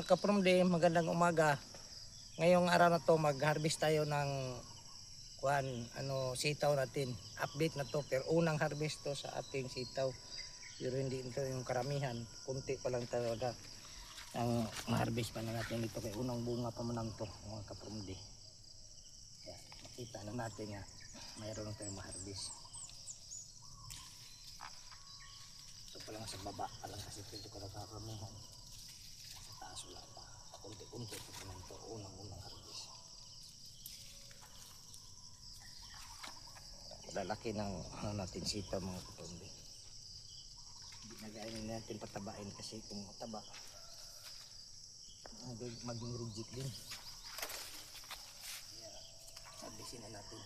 mga kapromde, magandang umaga. Ngayong araw na to mag-harvest tayo ng sitaw natin. Update na to, pero unang harvest to sa ating sitaw. Pero hindi ito yung karamihan, kunti pa lang talaga ang ma-harvest pa na natin dito kay unang bunga pa man lang to mga kapromde. Kaya makita na natin nga mayroon tayong ma-harvest. Ito pa lang sa baba pa lang kasi ito karamihan. Sa taas wala pa. Kunti-kunti pa naman ito unang harvest. Lalaki ng natin sitaw mga kapromde. Hindi nagainin natin patabain kasi kung mataba maging reject din. Kaya harvestin na natin.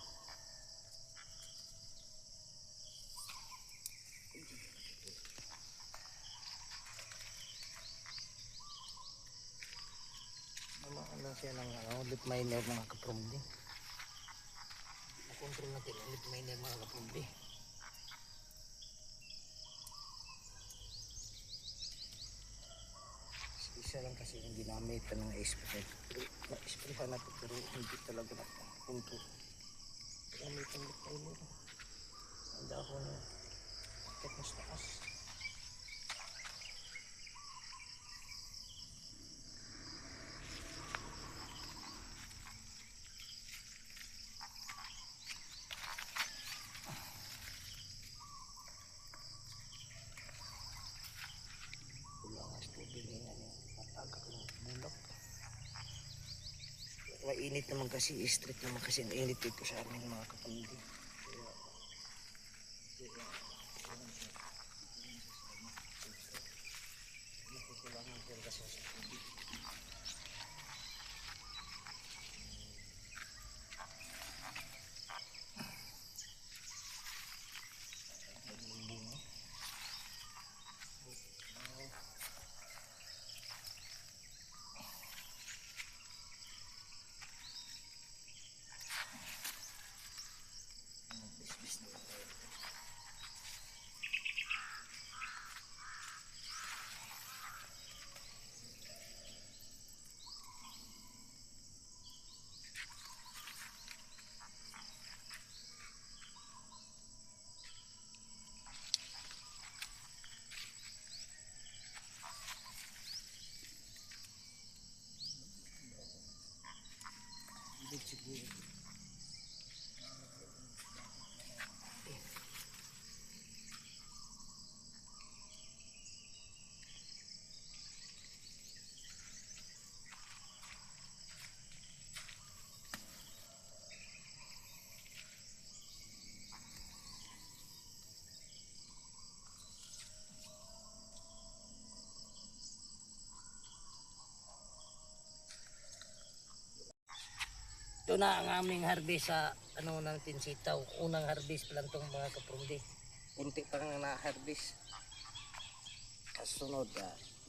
Ano siya ng lip miner mga kapromde. Nakontrol natin ang lip miner mga kapromde. Isa lang kasi yung ginamit ng spray. Na-sprayhan natin pero hindi talaga na punto. Ginamit ang lip miner. Ang dahon na akit mas taas. Mainit naman kasi, street naman kasi ang init dito sa amin mga kapatid. Ito na ang aming harvest sa natin sitaw. Unang harvest pa lang itong mga kapromde. Kunti pa lang na-harvest. Kasunod,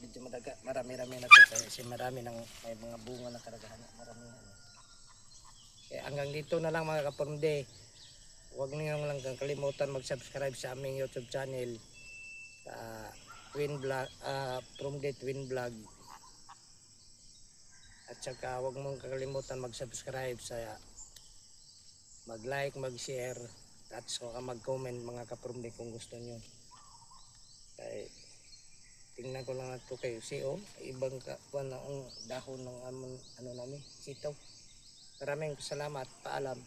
medyo madaga, marami-rami na ito kasi marami ng may mga bunga na karagahan. Marami na. Kaya hanggang dito na lang mga kapromde. Huwag niyo lang kalimutan mag-subscribe sa aming YouTube channel. Twin Vlog, Promde Twin Vlog. At saka huwag mong kakalimutan mag-subscribe sa mag-like, mag-share at saka mag-comment mga kapromde kung gusto nyo. Kaya tingnan ko lang ito kayo siyo, ibang dahon ng namin sitaw. Maraming salamat, paalam.